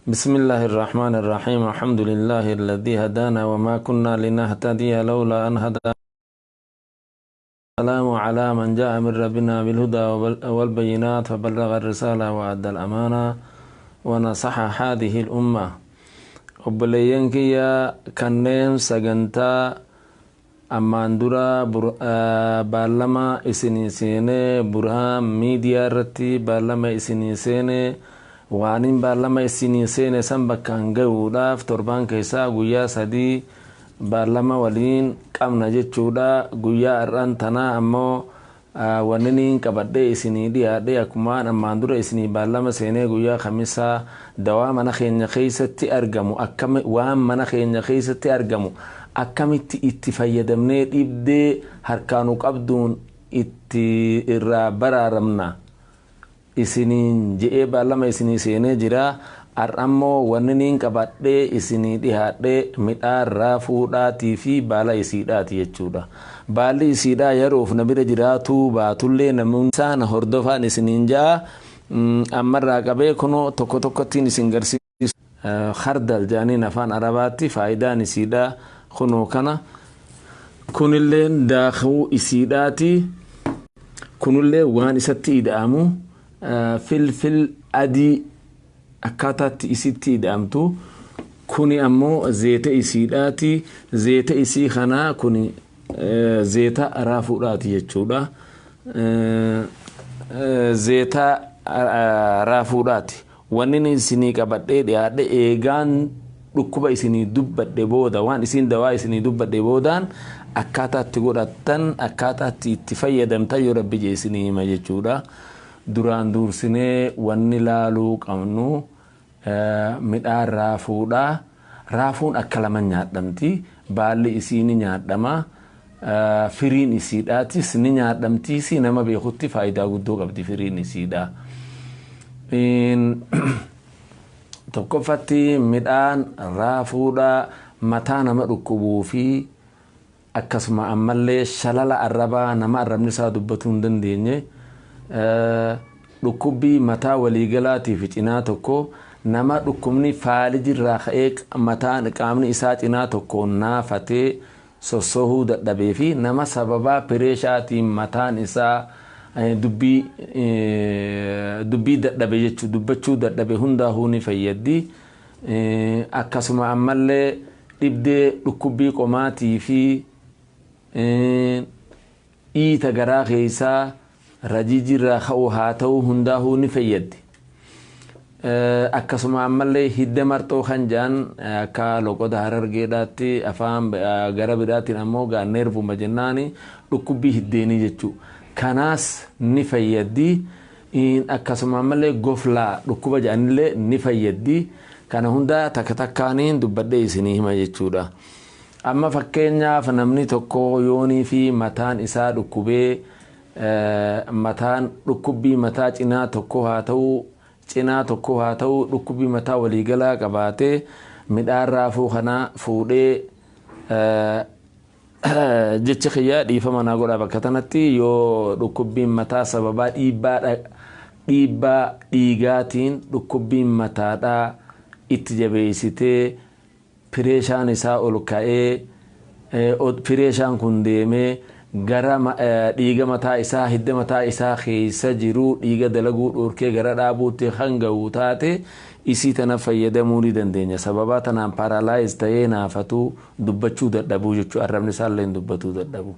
بسم الله الرحمن الرحيم الحمد لله الذي هدانا وما كنا لنهتدي لولا أن هدانا السلام على من جاء من ربنا بالهدى والبينات فبلغ الرسالة وأدى الأمانة ونصح هذه الأمة وبلينك يا كنين سجنتا أما أندرا بالما إسنيسيني برهام ميديا رتي بالما إسنيسيني وانين بالما إسنيسيني سنبك هنجودا فتربان كيسا قويا سدي بالما ولين كم نجد شودا قويا أرانتنا أمو وننين كبدي إسني دي أكمان أما أندرا إسني بالما سيني قويا خميسا دوام نخين خيستي أرقمو أكم وام نخين خيستي أرقمو akkamitti itti fayyadamnee dhibdee harkaanu qabduun itti irraa baraaramna isiniin je'ee baalama isinii seenee jira ar'ammoo wanniniin qabadhee isinii dhihaadhee midhaan raafuudhaatii fi baala isiidhaati jechuudha. Baalli isiidhaa yeroof na bira jiraatu baatullee namoonni isaan hordofaan isiniin ja'a ammarraa qabee kunoo tokko tokkottiin isin garsiisu khardal jaaniin afaan arabaatti faayidaan isiidhaa خنو كنا كن اللي داخو إسيداتي كن اللي وان إساتي إدامو فلفل أدي أكاتات إسيتي إدامتو كوني أمو زيت إسيداتي زيت إسي خنا كوني زيت رافوراتي يجودا زيت رافوراتي وانين سنيكا بدي دي إيغان dhukkuba isinii dubbadhe booda waan isin dawaa isinii dubbadhe boodaan akkaataatti godhattan akkaataatti itti fayyadamtan yoo rabbi jeesinii hima jechuudha. Duraan duursinee wanni laaluu qabnu midhaan raafuudha. Raafuun akka lama nyaadhamti. Baalli isiini nyaadhama. Firiin isiidhaatis ni nyaadhamti. Si nama beekutti faayidaa guddoo qabdi firiin isiidha. Tokkoffatti midhaan raafuudha mataa nama dhukkubuu fi akkasuma ammallee shalala arrabaa nama arrabni isaa dubbatuu hin dandeenye dhukkubbii mataa waliigalaatii fi cinaa tokko nama dhukkubni faalijirraa ka'ee mataan qaamni isaa cinaa tokko naafatee sossohuu dadhabee fi nama sababaa pireeshaatiin mataan isaa dubbii dadhabe jechuu dubbachuu dadhabe hundaahuu ni fayyaddi akkasuma ammallee dhibdee dhukkubbii qomaatii fi dhiita garaa keessaa rajiijirraa ka'uu haa ta'uu hundaahuu ni fayyaddi akkasuma ammallee hidda marxoo kan jaan akka loqoda harargeedhaatti afaan gara biraatiin ammoo neervuma jennaani dhukkubbii hiddeenii jechuu kanaas ni fayyaddi akkasuma ammallee goflaa dhukkuba jedhanillee ni fayyaddi kana hunda takka takkaaniin dubbadhee isinii hima jechuudha. Amma fakkeenyaaf namni tokko yoonii fi mataan isaa dhukkubee mataan dhukkubbii mataa cinaa tokko haa ta'u dhukkubbii mataa waliigalaa qabaatee midhaan raafuu kana fuudhee jecha kiyyaa dhiifama naa godha bakka tanatti yoo dhukkubbiin mataa sababaa dhiibbaa dhiigaatiin dhukkubbiin mataadhaa itti jabeessitee pireeshaan isaa ol ka'ee pireeshaan kun deemee gara dhiiga mataa isaa hidda mataa isaa keessa jiru dhiiga dalaguu dhorkee gara dhaabuutti hanga'u taate isii tana fayyadamuu ni dandeenya. Sababaa tanaan paaralaayiz ta'ee naafatuu dubbachuu dadhabuu jechuudha. Arrabni isaallee dubbatuu dadhabu.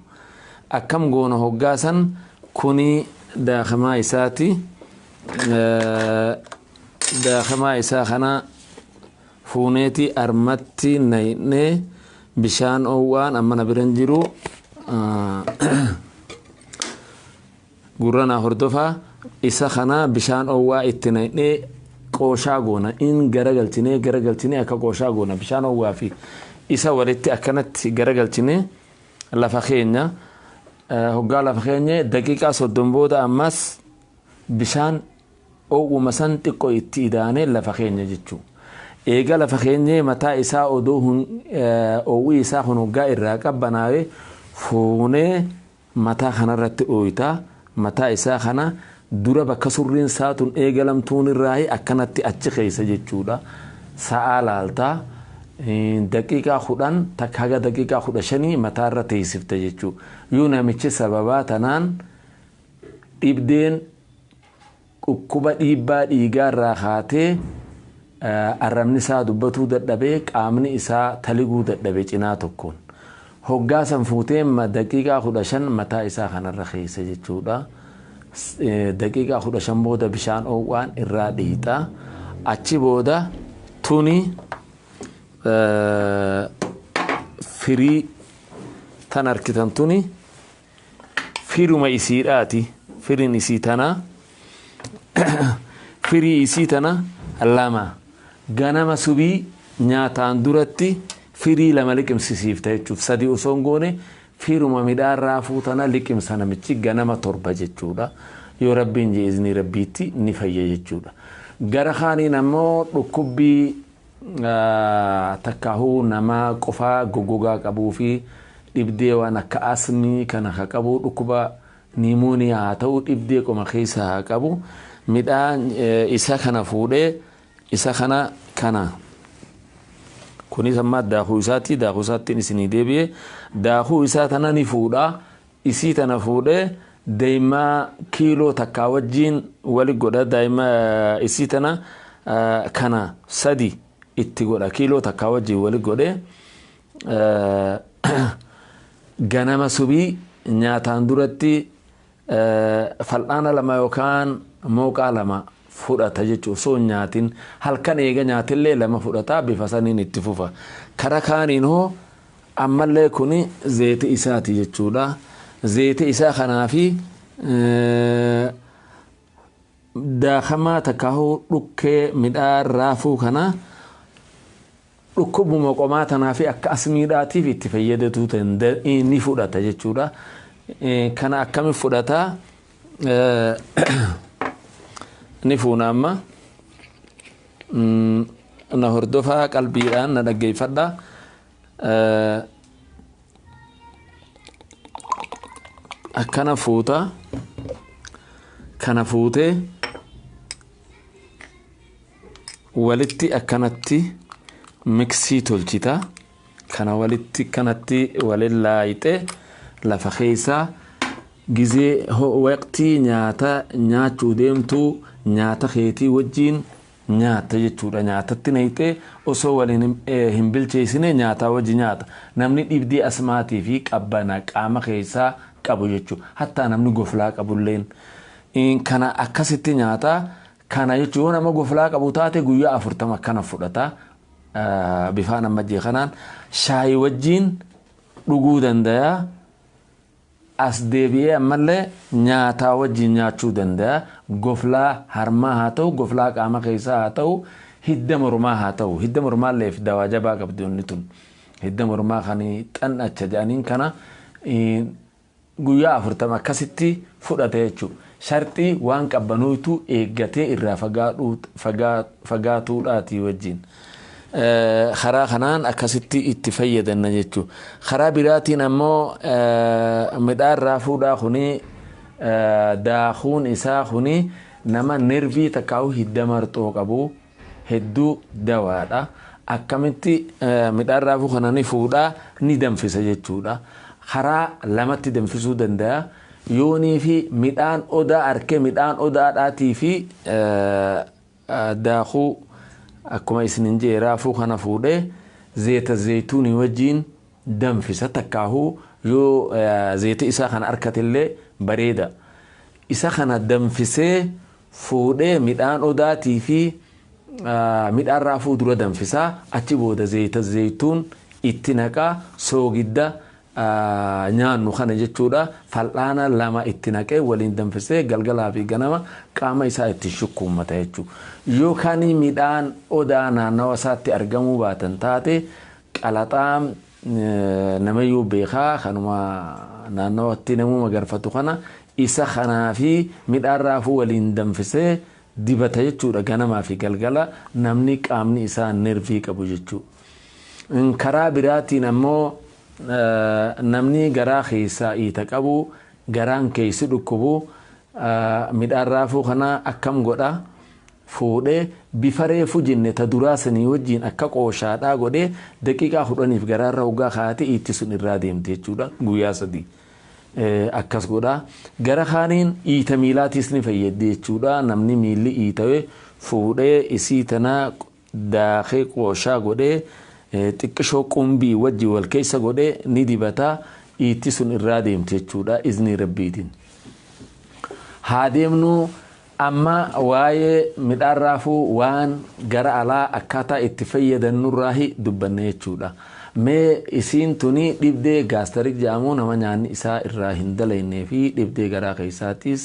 Akkam goona hoggaasan kuni daakamaa isaati. Daakamaa isaa kana fuuneeti armatti naqnee bishaan oowwaan amma na biran jiru gurra naa hordofaa isa kana bishaan oowwaa itti naqnee qooshaa goona in garagalchinee akka qooshaa goona bishaan oowwaa fi isa walitti akkanatti garagalchinee lafa keenya hoggaa lafa keenya daqiiqaa 30 booda ammas bishaan oowwuma san xiqqoo itti idaanee lafa keenya jechuu eega lafa keenya mataa isaa odoo oowwii isaa kun hoggaa irraa qabbanaa'ee fuunee mataa kanarratti ooyitaa mataa isaa kana dura bakka surriin saatun eegalamtuun irraa akkanatti achi keessa jechuudha sa'a laaltaa daqiiqaa 10 takka haga daqiiqaa 15 mataarra teessifta jechuu yoo namichi sababaa tanaan dhibdeen dhukkuba dhiibbaa dhiigaarraa kaatee arrabni isaa dubbatuu dadhabee qaamni isaa taliguu dadhabee cinaa tokkoon hoggaa san fuutee daqiiqaa 15 mataa isaa kanarra keessa jechuudha daqiiqaa 15 booda bishaan oowwaan irraa dhiixa achi booda tuni firii tan arkitan tuni firuma isiidhaati firiin isii tana firii isii tana lama ganama subii nyaataan duratti firii lama liqimsisiifta jechuuf sadii osoo hin goone firuma midhaan raafuu tana liqimsa namichi ganama 7 jechuudha yoo rabbiin jee izni rabbiitti ni fayya jechuudha gara kaaniin ammoo dhukkubbii takkahuu nama qofaa gogogaa qabuu fi dhibdee waan akka asmii kana haa qabu dhukkuba niimooniyaa haa ta'u dhibdee qoma keessa haa qabu midhaan isa kana fuudhee isa kana kunis amma daakuu isaatti isinii deebi'ee daakuu isaa tana ni fuudha isii tana fuudhee daa'ima kiiloo takkaa wajjiin wali godha daa'ima isii tana kana 3 itti godha kiiloo takkaa wajjiin wali godhe ganama subii nyaataan duratti fal'aana 2 yookaan mooqaa 2 fudhata jechuun osoo nyaatin halkan eega nyaatillee 2 fudhata bifa saniin itti fufa kara kaaniin hoo ammallee kuni zeeti isaati jechuudha zeeti isaa kanaafi daakamaa takkahuu dhukkee midhaan raafuu kana dhukkubuma qomaa tanaafi akka asmiidhaatiif itti fayyadatu ni fudhata jechuudha kana akkami fudhata ni fuuna amma na hordofaa qalbiidhaan na dhaggeeffadha akkana fuuta kana fuutee walitti akkanatti miksii tolchita kana walitti kanatti walin laayite lafa keessa gizee waqtii nyaata nyaachuu deemtu nyaata keetii wajjiin nyaata jechuudha nyaatatti nayite osoo walin hin bilcheessine nyaata wajji nyaata namni dhibdii asmaatii fi qabbana qaama keessaa qabu jechuudha hatta namni goflaa qabulleen kana akkasitti nyaata kana jechuun nama goflaa qabu taate guyyaa 40 kana fudhata bifaan amajjee kanaan shaayii wajjiin dhuguu danda'a as deebi'ee ammallee nyaata wajjiin nyaachuu danda'a goflaa harmaa haa ta'u goflaa qaama keessaa haa ta'u hidda mormaa haa ta'u hidda mormaa leef dawaa jabaa qabdi onni tun hidda mormaa kanii xannacha jedhaniin kana guyyaa 40 akkasitti fudhata jechuudha shartii waan qabbanuutu eeggatee irraa fagaatuudhaati wajjiin karaa kanaan akkasitti itti fayyadamna jechuudha karaa biraatiin ammoo midhaan raafuudhaa kuni daakuun isaa kuni nama nervii takkaa'u hidda marxoo qabu hedduu dawaadha akkamitti midhaan raafuu kana ni fuudhaa ni danfisa jechuudha karaa lamatti danfisuu danda'a yoonii fi midhaan odaa arke midhaan odaadhaatii fi daakuu akkuma isinin jee raafuu kana fuudhee zeeta zeytuunii wajjiin danfisa takkaahuu yoo zeeti isaa kana arkatillee bareeda isa kana danfisee fuudhee midhaan odaatii fi midhaan raafuu dura danfisaa achi booda zeeta zeytuun itti naqaa soogidda nyaannu kana jechuudha fal'aana 2 itti naqee waliin danfisee galgalaa fi ganama qaama isaa itti shukkuummata jechuudha yookaan midhaan odaa naannawa isaatti argamuu baatan taate qalaxaa namayyuu beekaa kanuma naannawatti namuu magarfatu kana isa kanaa fi midhaan raafuu waliin danfisee dibata jechuudha ganamaa fi galgala namni qaamni isaa nervii qabu jechuudha karaa biraatiin ammoo namni garaa keessaa iita qabu garaan keessi dhukkubu midhaan raafuu kana akkam godha fuudhee bifa reefu jenne ta duraasanii wajjiin akka qooshaadhaa godhee daqiiqaa 10 garaarra ugaa kaatee itti sun irraa deemte jechuudha guyyaa 3 akkas godha. Gara kaaniin iita miilaatis ni fayyadde jechuudha. Namni miilli iitawee fuudhee isii tana daakee qooshaa godhee xiqqishoo qumbii wajji wal keessa godhee ni dibata itti sun irraa deemte jechuudha izni rabbiitiin. Haa deemnu amma waa'ee midhaan raafuu waan gara alaa akkaataa itti fayyadannurraa dubbanne jechuudha. Mee isiin tuni dhibdee gaastarik jedhamu nama nyaanni isaa irraa hin dalaynee fi dhibdee garaa keessaatiis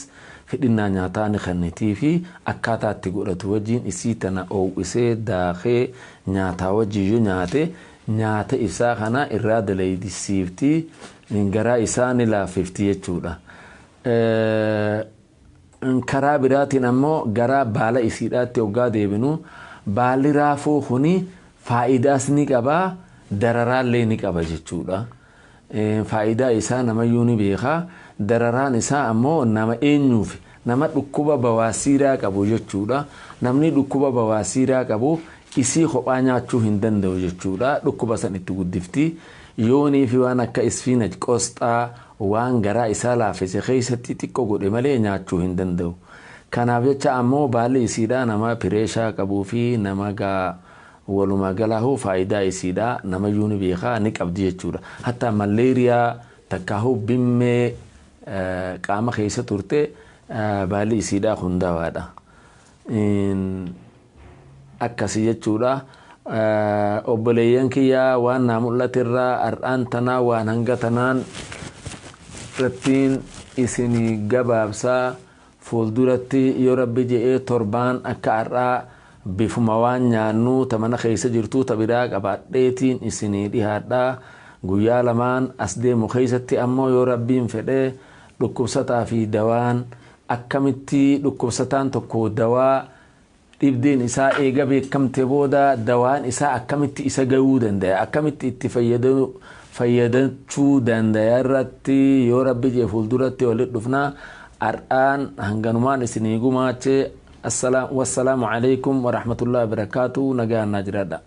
fidhinnaa nyaataa ni kennitii fi akkaataa itti godhatu wajjiin isii tana oowwisee daakee nyaataa wajjiyyuu nyaata isaa kana irraa dalaydisiiftii garaa isaa ni laaffifti jechuudha. Karaa biraatiin ammoo gara baala isiidhaatti hoggaa deebinu baalli raafuu kuni faayidaas ni qabaa dararaallee ni qaba jechuudha. Faayidaa isaa namayyuu ni beekaa. Dararaan isaa ammoo nama eenyuuf nama dhukkuba bawaasiiraa qabu jechuudha. Namni dhukkuba bawaasiiraa qabu isii kophaa nyaachuu hin danda'u jechuudha. Dhukkuba san itti guddifti. Yoonii fi waan akka isfiinaj qosxaa waan garaa isaa laaffise keessatti xiqqoo godhe malee nyaachuu hin danda'u. Kanaaf jecha ammoo baalli isiidhaa nama pireeshaa qabuu fi nama walumaa galaahu faayidaa isiidhaa namayyuu ni beekaa ni qabdi jechuudha. Hatta malaariyaa takkaahu bimmee qaama keessa turte baalli isiidhaa hundaawaadha. Akkasii jechuudha. Obboleeyyan kiyyaa waan naa mul'atirraa har'aan tanaa waan hanga tanaan irrattiin isinii gabaabsaa fuulduratti yoo rabbi je'ee torbaan akka har'aa bifuma waan nyaannu tamana keessa jirtuu tabiraa qabaadheetiin isinii dhihaadhaa. Guyyaa lamaan as deemu keessatti ammoo yoo rabbiin fedhee dhukkubsataa fi dawaan akkamitti dhukkubsataan tokko dawaa dhibdeen isaa eega beekamte booda dawaan isaa akkamitti isa gahuu danda'a akkamitti itti fayyadachuu danda'a irratti yoo rabbi jee fuulduratti walitti dhufnaa. Har'aan hanganumaan isinii gumaachee wassalaamu alaikum warahmatullahi wabarakatuh. Nagaan naa jiraadha.